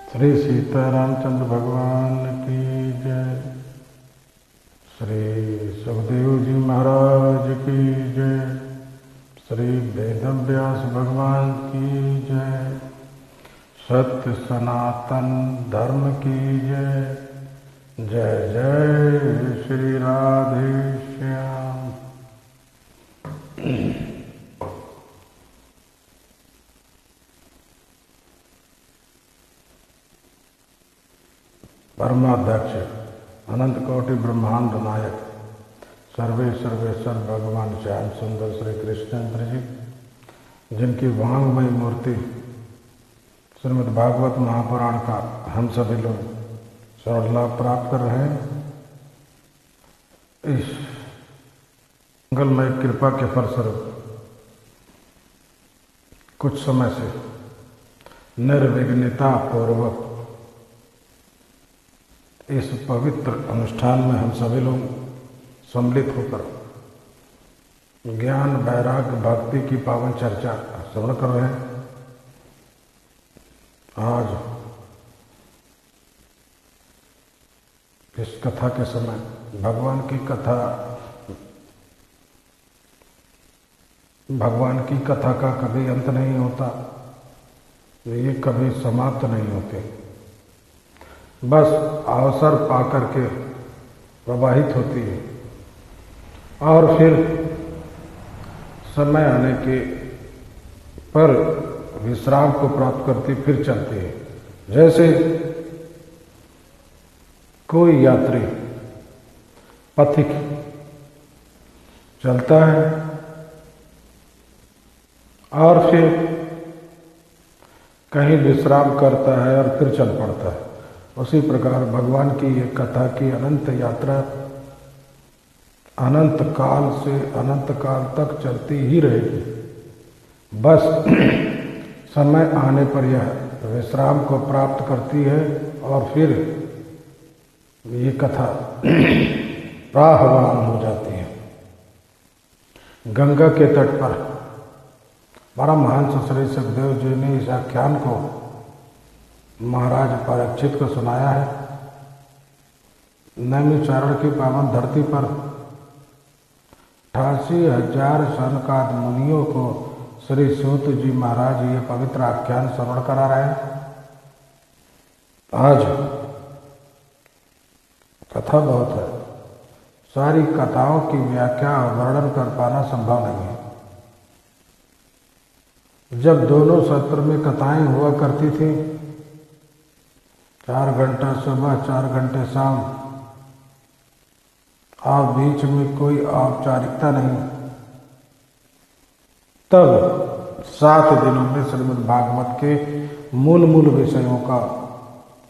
श्री सीतारामचंद्र भगवान की जय। श्री सुखदेव जी महाराज की जय। श्री वेदव्यास भगवान की जय। सत्य सनातन धर्म की जय। जय जय श्री राधे श्याम। परमाध्यक्ष अनंत कोटि ब्रह्मांड नायक सर्वेश्वर भगवान श्याम सुंदर श्री कृष्णचंद्र जी, जिनकी वांगमय मूर्ति श्रीमद् भागवत महापुराण का हम सभी लोग श्रवण लाभ प्राप्त कर रहे हैं। इस मंगलमय कृपा के फलस्वरूप कुछ समय से निर्विघ्नता पूर्वक इस पवित्र अनुष्ठान में हम सभी लोग सम्मिलित होकर ज्ञान वैराग्य भक्ति की पावन चर्चा श्रवण कर रहे हैं। आज इस कथा के समय भगवान की कथा का कभी अंत नहीं होता, ये कभी समाप्त नहीं होते, बस अवसर पाकर के प्रवाहित होती है और फिर समय आने के पर विश्राम को प्राप्त करती फिर चलती है। जैसे कोई यात्री पथिक चलता है और फिर कहीं विश्राम करता है और फिर चल पड़ता है, उसी प्रकार भगवान की ये कथा की अनंत यात्रा अनंत काल से अनंत काल तक चलती ही रहेगी। बस समय आने पर यह विश्राम को प्राप्त करती है और फिर ये कथा प्राहवान हो जाती है। गंगा के तट पर परमहंस श्री सुखदेव जी ने इस आख्यान को महाराज परीक्षित को सुनाया है। नैमिषारण्य की पावन धरती पर 88,000 सनकाद मुनियों को श्री सूत जी महाराज ये पवित्र आख्यान श्रवण करा रहे हैं। आज कथा बहुत है, सारी कथाओं की व्याख्या और वर्णन कर पाना संभव नहीं है। जब दोनों सत्र में कथाएं हुआ करती थी, 4 घंटा सुबह 4 घंटे शाम, और बीच में कोई औपचारिकता नहीं, तब 7 दिनों में श्रीमद् भागवत के मूल विषयों का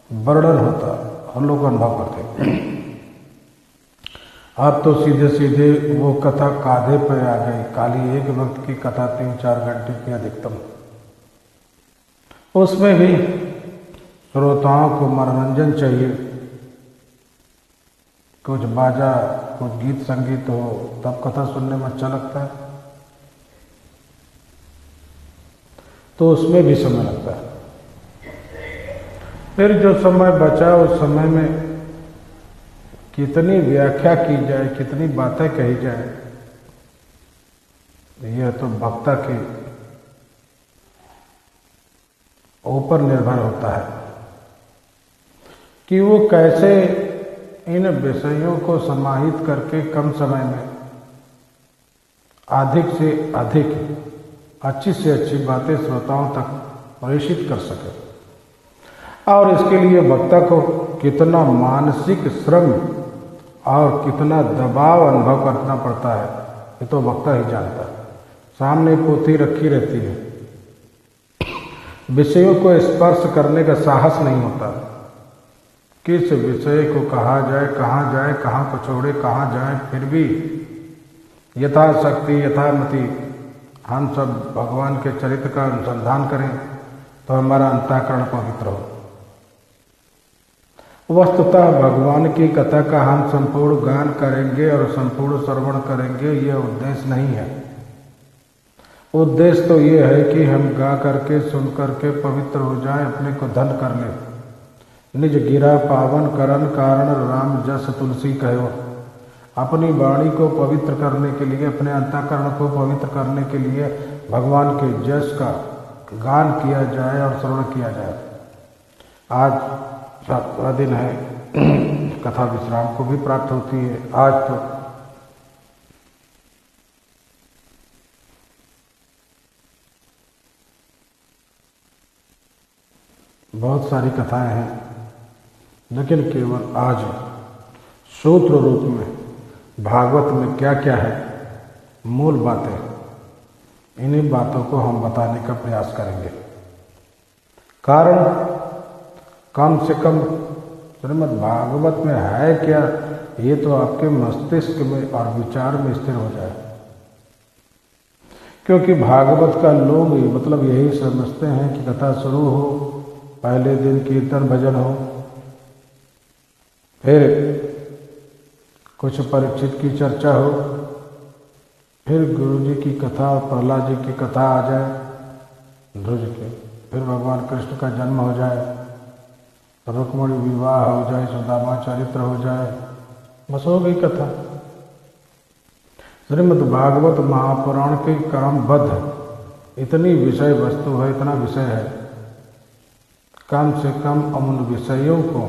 वर्णन होता, हम लोग अनुभव करते। अब तो सीधे वो कथा कांधे पर आ गई। काली एक वक्त की कथा 3-4 घंटे की अधिकतम, उसमें भी श्रोताओं को मनोरंजन चाहिए, कुछ बाजा कुछ गीत संगीत हो तब कथा सुनने में अच्छा लगता है, तो उसमें भी समय लगता है। फिर जो समय बचा उस समय में कितनी व्याख्या की जाए, कितनी बातें कही जाए, यह तो वक्ता के ऊपर निर्भर होता है कि वो कैसे इन विषयों को समाहित करके कम समय में अधिक से अधिक अच्छी से अच्छी बातें श्रोताओं तक प्रेषित कर सके। और इसके लिए वक्ता को कितना मानसिक श्रम और कितना दबाव अनुभव करना पड़ता है, ये तो वक्ता ही जानता है। सामने पोथी रखी रहती है, विषयों को स्पर्श करने का साहस नहीं होता। किस विषय को कहा जाए, कहाँ को छोड़े, कहाँ जाए, फिर भी यथाशक्ति यथामति हम सब भगवान के चरित्र का अनुसंधान करें तो हमारा अंतःकरण पवित्र हो। वस्तुतः भगवान की कथा का हम संपूर्ण गान करेंगे और संपूर्ण श्रवण करेंगे, यह उद्देश्य नहीं है। उद्देश्य तो ये है कि हम गा करके सुन करके पवित्र हो जाएं, अपने को धन कर लें। निज गिरा पावन करण कारण राम जस तुलसी कहो। अपनी वाणी को पवित्र करने के लिए, अपने अंतःकरण को पवित्र करने के लिए भगवान के जस का गान किया जाए और श्रवण किया जाए। आज 7वां दिन है, कथा विश्राम को भी प्राप्त होती है। आज तो बहुत सारी कथाएं हैं, लेकिन केवल आज सूत्र रूप में भागवत में क्या क्या है, मूल बातें, इन्हीं बातों को हम बताने का प्रयास करेंगे। कारण कम से कम श्रीमद् भागवत में है क्या, ये तो आपके मस्तिष्क में और विचार में स्थिर हो जाए। क्योंकि भागवत का लोग मतलब यही समझते हैं कि कथा शुरू हो, पहले दिन कीर्तन भजन हो, फिर कुछ परीक्षित की चर्चा हो, फिर गुरु जी की कथा, प्रहलाद जी की कथा आ जाए, ध्रुज की, फिर भगवान कृष्ण का जन्म हो जाए, रुक्मिणी विवाह हो जाए, सुदामा चरित्र हो जाए, बस हो गई कथा। श्रीमद् भागवत महापुराण के क्रमबद्ध इतनी विषय वस्तु है, इतना विषय है, कम से कम उन विषयों को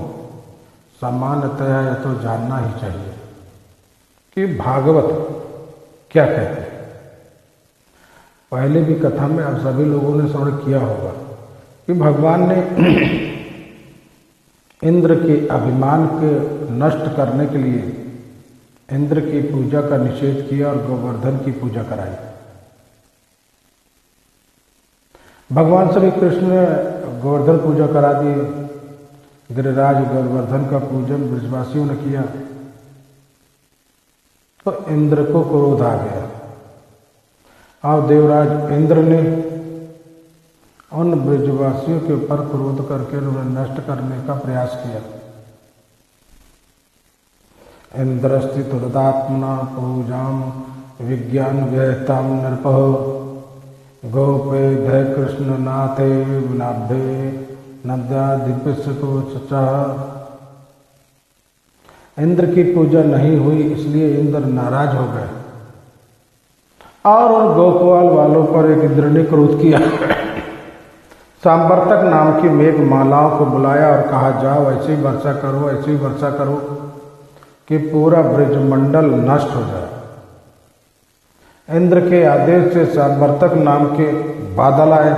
सामान्यतया यह तो जानना ही चाहिए कि भागवत क्या कहते हैं। पहले भी कथा में अब सभी लोगों ने श्रवण किया होगा कि भगवान ने इंद्र के अभिमान के नष्ट करने के लिए इंद्र की पूजा का निषेध किया और गोवर्धन की पूजा कराई। भगवान श्री कृष्ण ने गोवर्धन पूजा करा दी, गिरिराज गोवर्धन का पूजन ब्रजवासियों ने किया, तो इंद्र को क्रोध आ गया और देवराज इंद्र ने उन ब्रजवासियों के ऊपर क्रोध करके उन्हें नष्ट करने का प्रयास किया। इंद्रस्ति तुरदात्मना पूजाम विज्ञान व्ययताम नृपः गोपे धय कृष्ण नाथे विनाभे नद्याधिपस्यतो चचा। इंद्र की पूजा नहीं हुई, इसलिए इंद्र नाराज हो गए और उन गोपाल वालों पर एक इंद्र ने क्रोध किया। सांवर्तक नाम की मेघ मालाओं को बुलाया और कहा, जाओ ऐसी वर्षा करो, ऐसी वर्षा करो कि पूरा ब्रजमंडल नष्ट हो जाए। इंद्र के आदेश से सांवर्तक नाम के बादल आए,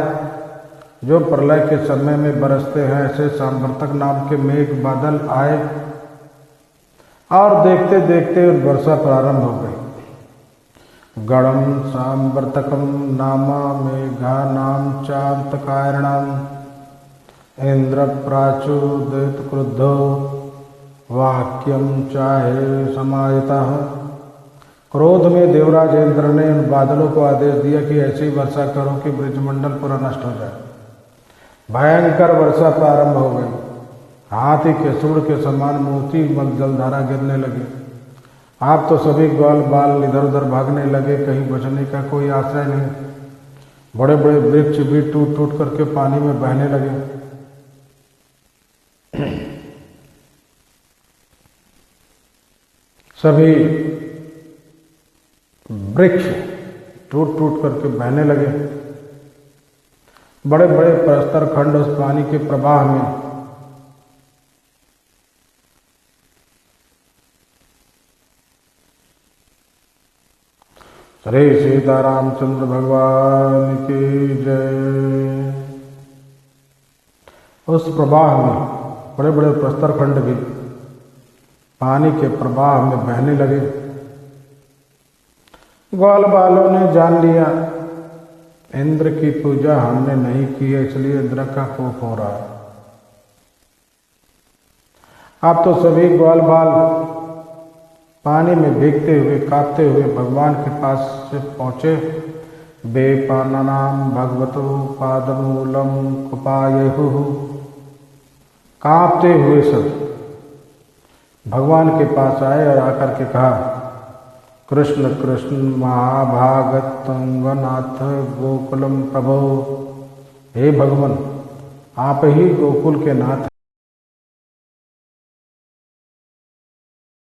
जो प्रलय के समय में बरसते हैं, ऐसे सांवर्तक नाम के मेघ बादल आए और देखते देखते वर्षा प्रारंभ हो गई। गणम सांवर्तकम नामा मेघा नाम चांतकारणम इंद्र प्राचुदित क्रुद्धो वाक्यम चाहे समायतः। क्रोध में देवराज इंद्र ने उन बादलों को आदेश दिया कि ऐसी वर्षा करो कि ब्रजमंडल पूरा नष्ट हो जाए। भयंकर वर्षा प्रारंभ हो गई, हाथी के सूंड के समान मोती जलधारा गिरने लगी। आप तो सभी ग्वाल बाल इधर उधर भागने लगे, कहीं बचने का कोई आश्रय नहीं। बड़े बड़े वृक्ष भी टूट टूट करके पानी में बहने लगे। सभी वृक्ष टूट टूट करके बहने लगे। बड़े बड़े प्रस्तर खंड उस पानी के प्रवाह में श्री सीतारामचंद्र भगवान की जय। उस प्रवाह में बड़े बड़े प्रस्तर खंड भी पानी के प्रवाह में बहने लगे। ग्वाल बालों ने जान लिया इंद्र की पूजा हमने नहीं की है, इसलिए इंद्र का कोप हो रहा है। आप तो सभी ग्वाल बाल पानी में भीगते हुए कांपते हुए भगवान के पास से पहुंचे। बेपानानाम भगवतो पादमूलम कुपायहु। कांपते हुए सब भगवान के पास आए और आकर के कहा, कृष्ण कृष्ण महाभागत तुंगनाथ गोकुलम प्रभो। हे भगवान, आप ही गोकुल के नाथ